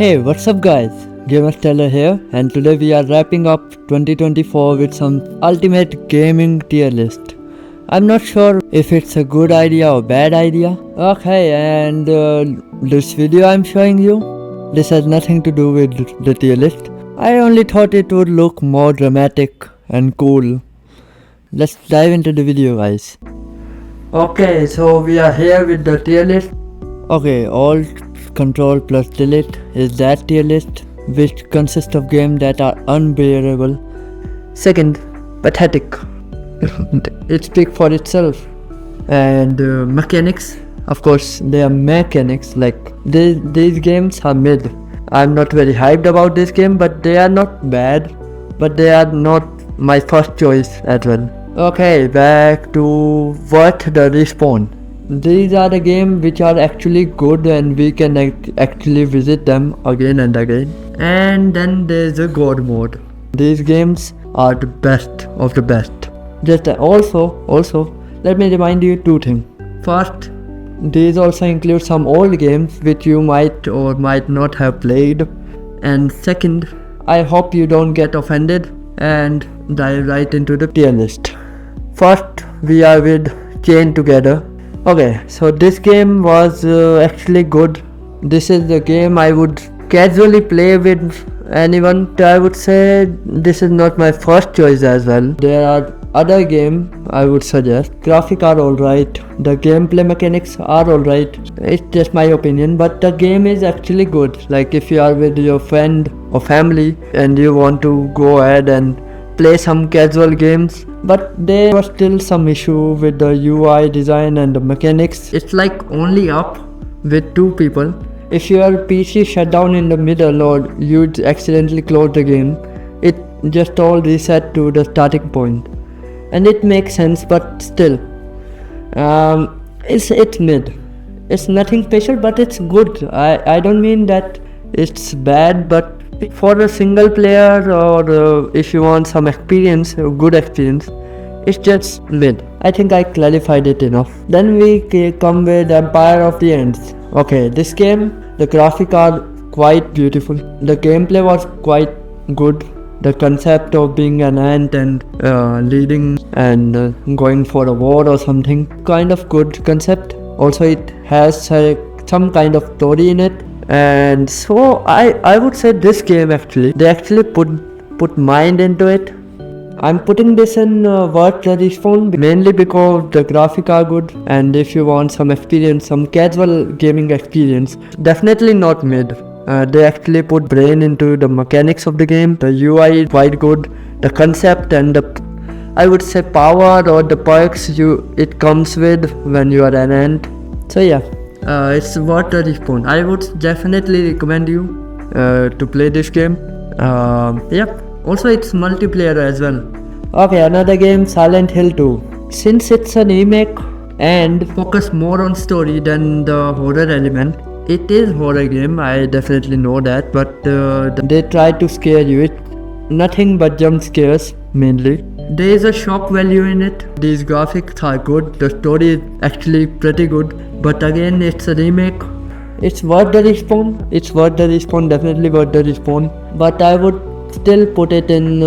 Hey, what's up guys? Gameranking here, and today we are wrapping up 2024 with some ultimate gaming tier list. I'm not sure if it's a good idea or bad idea. Okay, and this video I'm showing you, this has nothing to do with the tier list. I only thought it would look more dramatic and cool. Let's dive into the video, guys. Okay, so we are here with the tier list. Okay, Alt Control plus Delete is that tier list, which consists of games that are unbearable. Second, pathetic. It speaks for itself. And mechanics, of course, they are mechanics. Like these games are mid. I'm not very hyped about this game, but they are not bad. But they are not my first choice as well. Okay, back to what the respawn. These are the games which are actually good and we can actually visit them again and again. And then there's a God mode. These games are the best of the best. Just also, let me remind you two things. First, these also include some old games which you might or might not have played. And second, I hope you don't get offended and dive right into the tier list. First, we are with Chain Together. Okay, so this game was actually good. This is the game I would casually play with anyone. I would say this is not my first choice as well. There are other games I would suggest. Graphics are alright, the gameplay mechanics are alright. It's just my opinion, but the game is actually good. Like if you are with your friend or family and you want to go ahead and play some casual games, but there was still some issue with the UI design and the mechanics. It's like only up with two people. If your PC shut down in the middle or you accidentally close the game, it just all reset to the starting point. And it makes sense, but still, it's mid. It's nothing special, but it's good. I don't mean that it's bad, but for a single player or if you want some experience, a good experience, it's just mid. I think I clarified it enough. Then we come with Empire of the Ends. Okay, this game, the graphics are quite beautiful. The gameplay was quite good. The concept of being an ant and leading and going for a war or something, kind of good concept. Also, it has some kind of story in it. And so I would say this game they actually put mind into it. I'm putting this in worth the respawn mainly because the graphics are good, and if you want some experience, some casual gaming experience, definitely not mid. They actually put brain into the mechanics of the game. The UI is quite good. The concept and the, I would say, power or the perks it comes with when you are an ant. So yeah. It's worth the respawn. I would definitely recommend you to play this game. Yep. Also, it's multiplayer as well. Okay, another game, Silent Hill 2. Since it's a remake and focus more on story than the horror element, it is horror game. I definitely know that, but they try to scare you. It's nothing but jump scares mainly. There is a shock value in it. These graphics are good. The story is actually pretty good. But again, it's a remake. It's worth the respawn. It's worth the respawn. Definitely worth the respawn. But I would still put it in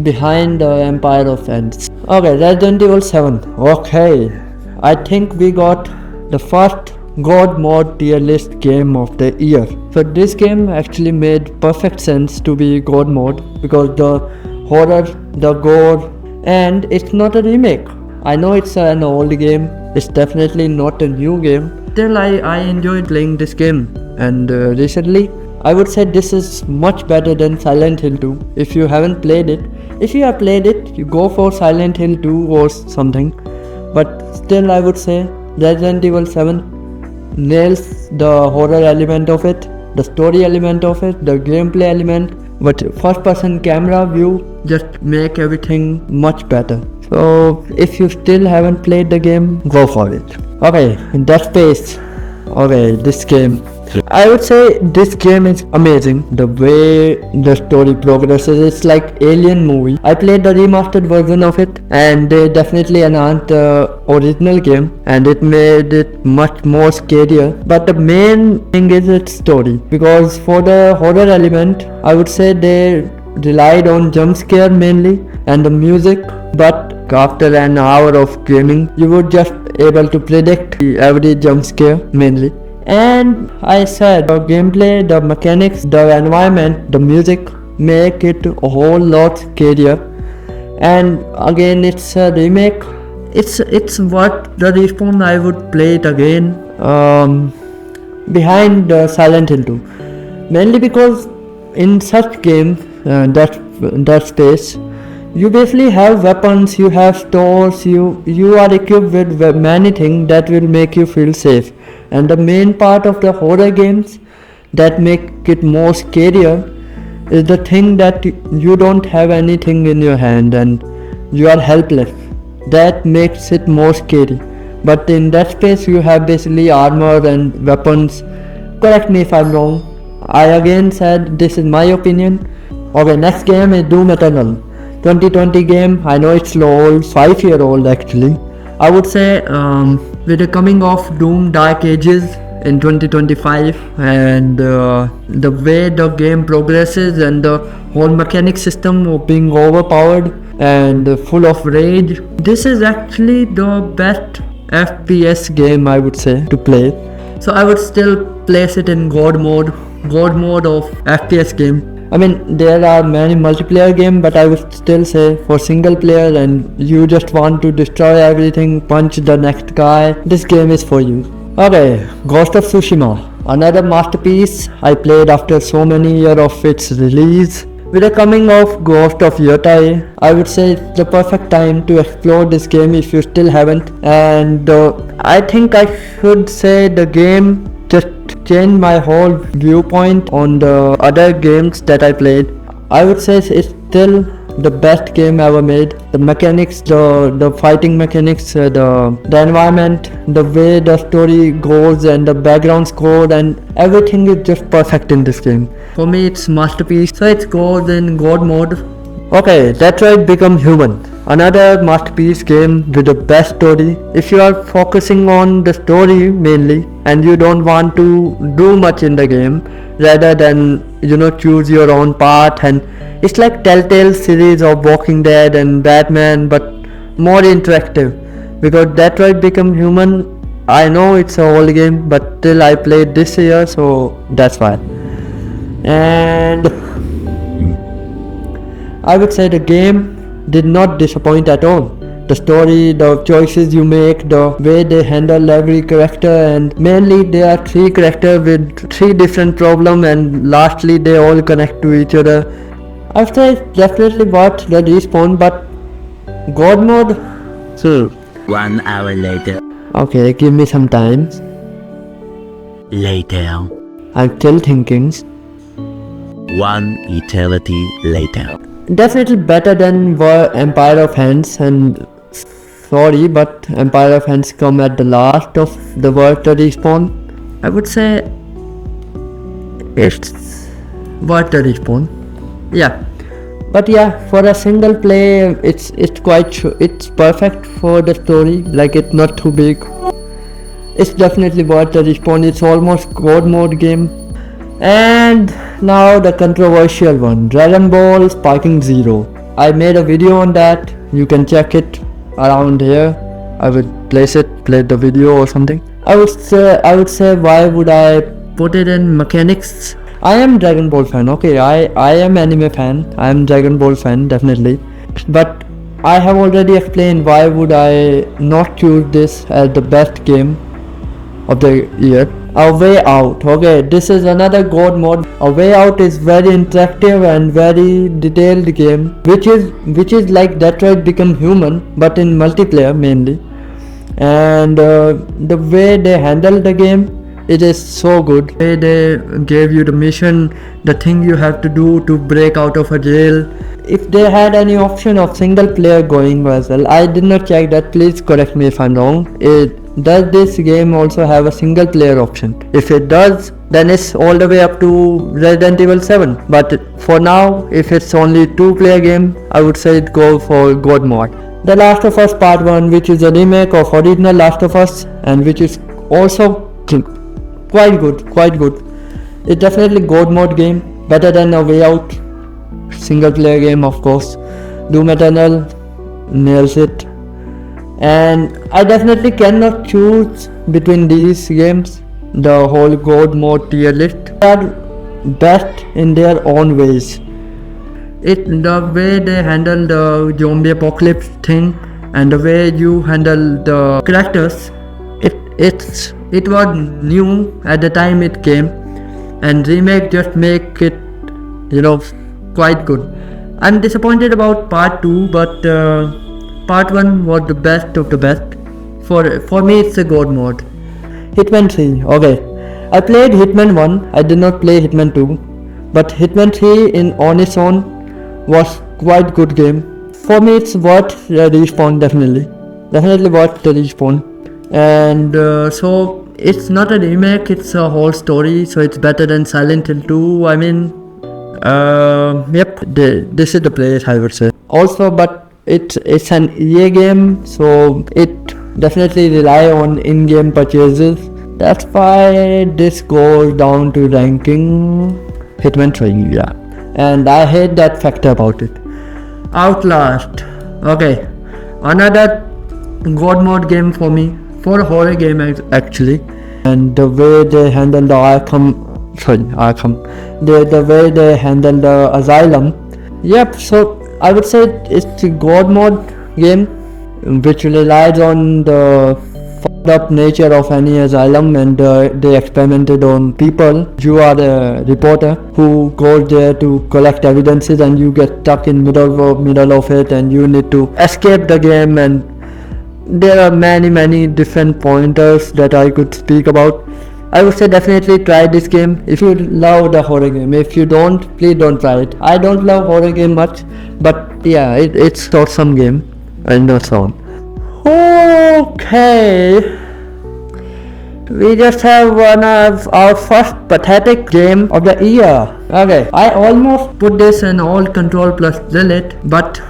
behind the Empire of Ends. Okay, Resident Evil 7. Okay, I think we got the first God mode tier list game of the year. So this game actually made perfect sense to be God mode because the horror, the gore, and it's not a remake. I know it's an old game. It's definitely not a new game. Still, I enjoyed playing this game, and recently I would say this is much better than Silent Hill 2. If you haven't played it, if you have played it, you go for Silent Hill 2 or something. But still, I would say Resident Evil 7 nails the horror element of it, the story element of it, the gameplay element. But first person camera view just make everything much better. So if you still haven't played the game, go for it. Okay, Dead Space. Okay, this game, I would say this game is amazing. The way the story progresses, it's like Alien movie. I played the remastered version of it, and they definitely enhanced the original game, and it made it much more scarier. But the main thing is its story, because for the horror element, I would say they relied on jump scare mainly and the music. But after an hour of gaming, you would just able to predict every jump scare mainly. And I said the gameplay, the mechanics, the environment, the music make it a whole lot scarier. And again, it's a remake. It's what the Respawn I would play it again behind Silent Hill 2. Mainly because in such games, that space, you basically have weapons, you have stores, you are equipped with many things that will make you feel safe. And the main part of the horror games that make it more scarier is the thing that you don't have anything in your hand and you are helpless. That makes it more scary. But in that space you have basically armor and weapons. Correct me if I'm wrong. I again said this is my opinion. Okay, next game is Doom Eternal. 2020 game. I know it's old, 5-year-old actually. I would say with the coming of Doom Dark Ages in 2025 and the way the game progresses and the whole mechanic system of being overpowered and full of rage, this is actually the best FPS game I would say to play. So I would still place it in God mode of FPS game. I mean, there are many multiplayer games, but I would still say for single player and you just want to destroy everything, punch the next guy, this game is for you. Okay, Ghost of Tsushima, another masterpiece I played after so many years of its release. With the coming of Ghost of Yotai, I would say it's the perfect time to explore this game if you still haven't. And I think I should say the game just changed my whole viewpoint on the other games that I played. I would say it's still the best game ever made. The mechanics, the fighting mechanics, the environment, the way the story goes and the background score and everything is just perfect in this game. For me it's masterpiece, so it goes in God mode. Okay, Detroit Become Human, another masterpiece game with the best story. If you are focusing on the story mainly and you don't want to do much in the game rather than choose your own path, and it's like Telltale series of Walking Dead and Batman but more interactive, because Detroit Become Human, I know it's an old game but still I played this year, so that's why. And I would say the game did not disappoint at all. The story, the choices you make, the way they handle every character, and mainly there are 3 characters with 3 different problems and lastly they all connect to each other. After I definitely watched the Respawn, but God mode. So 1 hour later. Okay, give me some time. Later. I'm still thinking. 1 eternity later. Definitely better than Empire of Hands, and sorry, but Empire of Hands come at the last of the world to Respawn. I would say it's worth the Respawn. Yeah, but yeah, for a single play, it's perfect for the story. Like, it's not too big. It's definitely worth the Respawn. It's almost God mode game. And now the controversial one, Dragon Ball Sparking Zero. I made a video on that. You can check it around here. I would play the video or something. I would say why would I put it in mechanics? I am Dragon Ball fan. Okay, I am anime fan. I am Dragon Ball fan definitely. But I have already explained why would I not choose this as the best game of the year. A Way Out. Okay, this is another God mode. A Way Out is very interactive and very detailed game, which is like Detroit Become Human but in multiplayer mainly. And the way they handle the game, it is so good. The way they gave you the mission, the thing you have to do to break out of a jail. If they had any option of single player going as well, I did not check that, please correct me if I'm wrong. Does this game also have a single player option? If it does, then it's all the way up to Resident Evil 7. But for now, if it's only 2-player game, I would say go for God mode. The Last of Us Part 1, which is a remake of original Last of Us and which is also quite good. It's definitely God mode game, better than a Way Out single player game, of course. Doom Eternal nails it. And I definitely cannot choose between these games. The whole God mode tier list, they are best in their own ways. The way they handle the zombie apocalypse thing and the way you handle the characters, it was new at the time it came, and remake just make it, quite good. I'm disappointed about part 2, but part 1 was the best of the best. For me, it's a God mode. Hitman 3, okay. I played Hitman 1, I did not play Hitman 2, but Hitman 3 on its own was quite good game. For me, it's worth the respawn, definitely worth the respawn. And so it's not a remake, it's a whole story, so it's better than Silent Hill 2. I mean, this is the place, I would say. Also, but it's an EA game, so it definitely rely on in-game purchases. That's why this goes down to ranking Hitman 3, yeah. And I hate that factor about it. Outlast, okay. Another God mode game for me, for a horror game actually. And the way they handle the the way they handle the asylum. Yep, so I would say it's a God mode game which relies on the fucked up nature of any asylum, and they experimented on people. You are a reporter who goes there to collect evidences, and you get stuck in middle of it, and you need to escape the game. And there are many different pointers that I could speak about. I would say definitely try this game if you love the horror game. If you don't, please don't try it. I don't love horror game much, but yeah, it's awesome game and so on. Okay, we just have one of our first pathetic game of the year. Okay, I almost put this in all control plus Lilith, but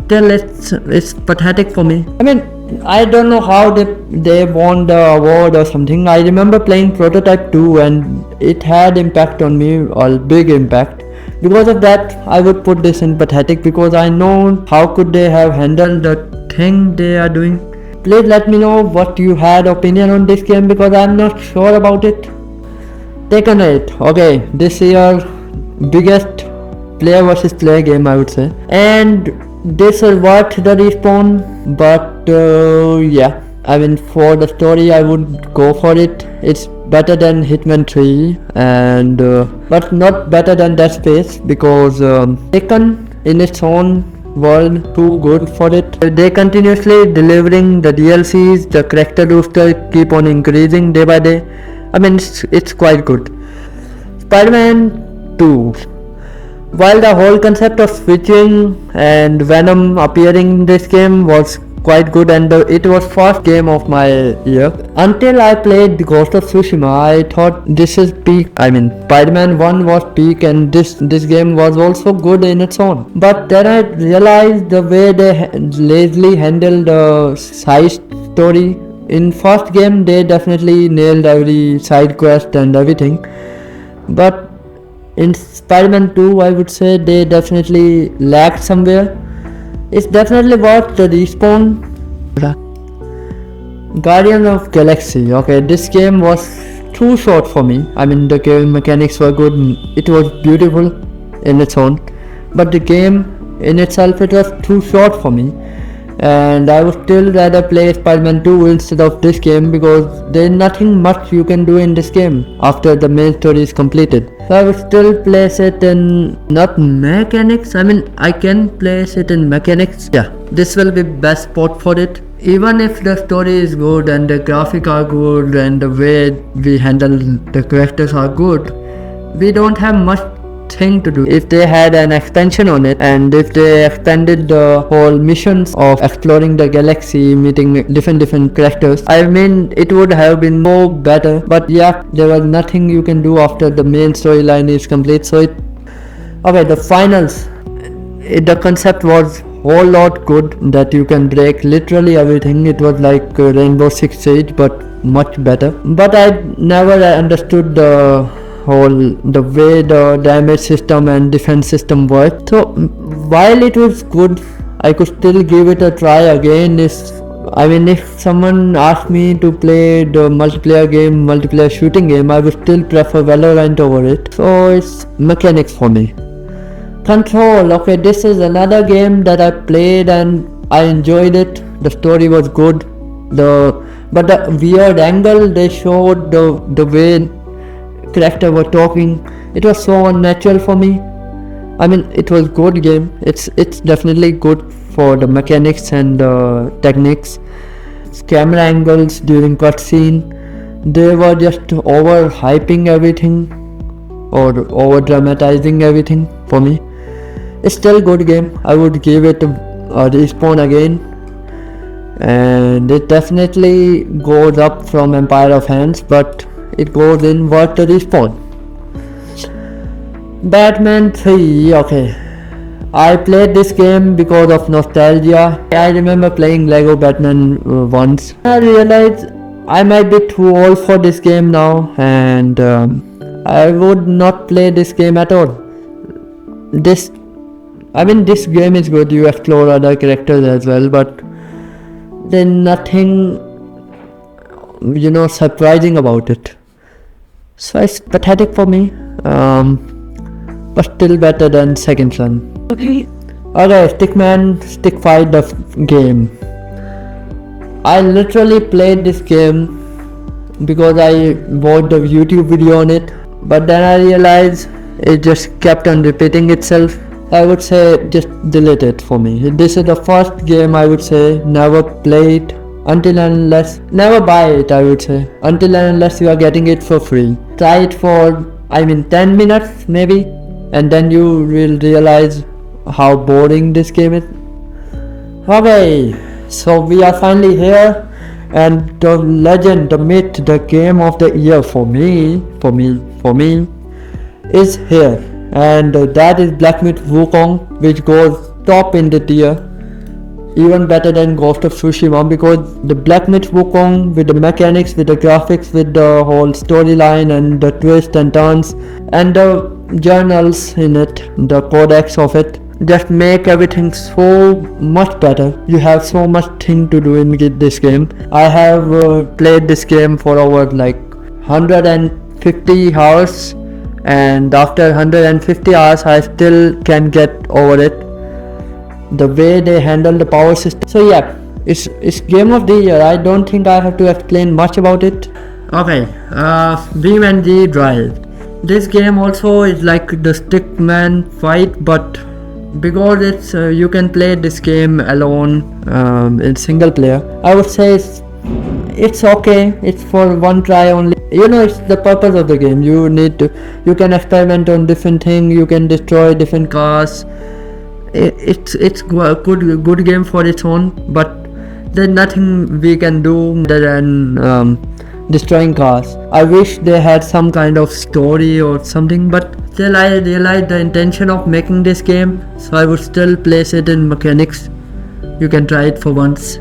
still it's pathetic for me. I mean, I don't know how they won the award or something. I remember playing Prototype 2 and it had impact on me, a big impact. Because of that, I would put this in pathetic, because I know how could they have handled the thing they are doing. Please let me know what you had opinion on this game, because I'm not sure about it. Taken 8, okay, this year biggest player versus player game, I would say. And this is worth the respawn, but yeah, I mean, for the story I would go for it. It's better than Hitman 3 and but not better than Dead Space, because Taken in its own world too good for it. They continuously delivering the DLCs, the character roster keep on increasing day by day. I mean, it's quite good. Spider-Man 2. While the whole concept of switching and Venom appearing in this game was quite good, and it was first game of my year, until I played Ghost of Tsushima, I thought this is peak. I mean, Spider-Man 1 was peak, and this game was also good in its own. But then I realized the way they lazily handled the side story. In first game, they definitely nailed every side quest and everything. But in Spider-Man 2, I would say they definitely lacked somewhere. It's definitely worth the respawn. Guardian of Galaxy. Okay, this game was too short for me. I mean, the game mechanics were good. It was beautiful in its own. But the game in itself, it was too short for me. And I would still rather play Spider-Man 2 instead of this game, because there is nothing much you can do in this game after the main story is completed. So I would still place it in, not mechanics, I mean, I can place it in mechanics. Yeah, this will be best spot for it. Even if the story is good and the graphics are good and the way we handle the characters are good, we don't have much thing to do. If they had an expansion on it, and if they expanded the whole missions of exploring the galaxy, meeting different characters, I mean, it would have been more better. But yeah, there was nothing you can do after the main storyline is complete. So okay, the finals. The concept was whole lot good, that you can break literally everything. It was like Rainbow Six Siege, but much better. But I never understood the way the damage system and defense system worked. So while it was good, I could still give it a try again. If someone asked me to play the multiplayer shooting game, I would still prefer Valorant over it. So it's mechanics for me. Control. Okay, this is another game that I played and I enjoyed it. The story was good. But the weird angle they showed, the way character were talking, it was so unnatural for me. I mean, it was good game. It's definitely good for the mechanics and the techniques. Camera angles during cutscene, they were just over hyping everything or over dramatizing everything for me. It's still good game. I would give it a respawn again, and it definitely goes up from Empire of Hands, but it goes in worth the respawn. Batman 3. Okay, I played this game because of nostalgia. I remember playing Lego Batman once. I realized I might be too old for this game now, and I would not play this game at all. This game is good. You explore other characters as well, but there's nothing, surprising about it. So it's pathetic for me, but still better than Second Son. Okay, Stick Fight the game. I literally played this game because I watched a YouTube video on it, but then I realized it just kept on repeating itself. I would say just delete it for me. This is the first game I would say never play it never buy it, I would say, until and unless you are getting it for free. Try it for 10 minutes maybe, and then you will realize how boring this game is. Okay, so we are finally here, and the legend, the myth, the game of the year for me is here. And that is Black Myth Wukong, which goes top in the tier, even better than Ghost of Tsushima, because the Black Myth Wukong, with the mechanics, with the graphics, with the whole storyline and the twists and turns and the journals in it, the codex of it, just make everything so much better. You have so much thing to do in this game. I have played this game for over 150 hours, and after 150 hours I still can get over it, the way they handle the power system. So yeah, it's game of the year. I don't think I have to explain much about it. Okay, BeamNG Drive. This game also is like the Stickman fight, but because it's you can play this game alone in single player, I would say it's okay. It's for one try only. It's the purpose of the game. You can experiment on different things. You can destroy different cars. It's a good game for its own, but there's nothing we can do other than destroying cars. I wish they had some kind of story or something, but still I realized the intention of making this game, so I would still place it in mechanics. You can try it for once.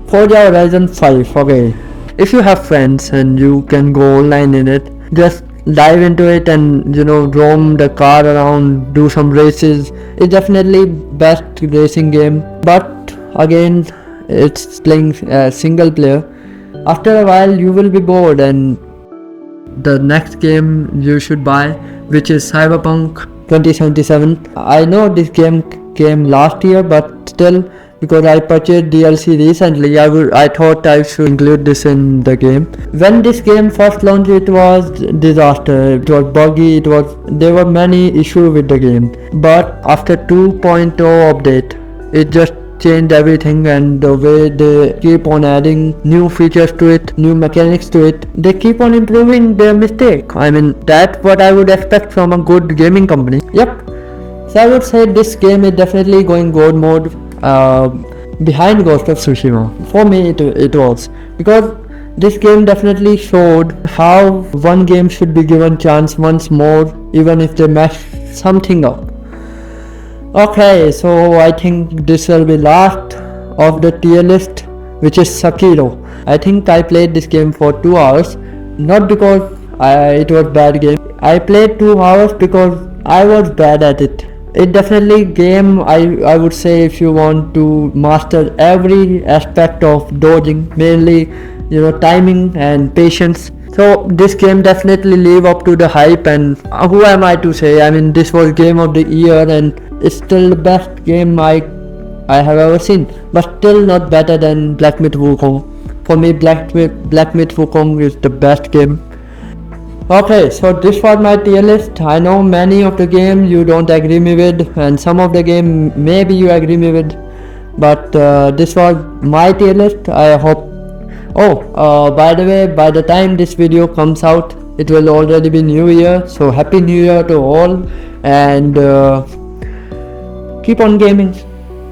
Forza Horizon 5. Okay, if you have friends and you can go online in it, just dive into it and roam the car around, do some races. It's definitely best racing game, but again it's playing single player. After a while you will be bored, and the next game you should buy, which is Cyberpunk 2077. I know this game came last year, but still, because I purchased DLC recently, I thought I should include this in the game. When this game first launched, it was disaster. It was buggy. There were many issues with the game. But after 2.0 update, it just changed everything, and the way they keep on adding new features to it, new mechanics to it, they keep on improving their mistake. I mean, that's what I would expect from a good gaming company. Yep. So I would say this game is definitely going God mode behind Ghost of Tsushima. For me it was, because this game definitely showed how one game should be given chance once more, even if they mess something up. Okay, so I think this will be last of the tier list, which is Sekiro. I think I played this game for 2 hours, not because it was bad game. I played 2 hours because I was bad at it. It definitely game I would say if you want to master every aspect of dodging, mainly timing and patience. So this game definitely live up to the hype, and who am I to say? I mean, this was game of the year and it's still the best game I have ever seen, but still not better than Black Myth Wukong. For me, Black Myth Wukong is the best game. Okay, so this was my tier list. I know many of the game you don't agree me with, and some of the game maybe you agree me with, but this was my tier list. I hope. By the way, by the time this video comes out, it will already be New Year. So happy New Year to all, and keep on gaming.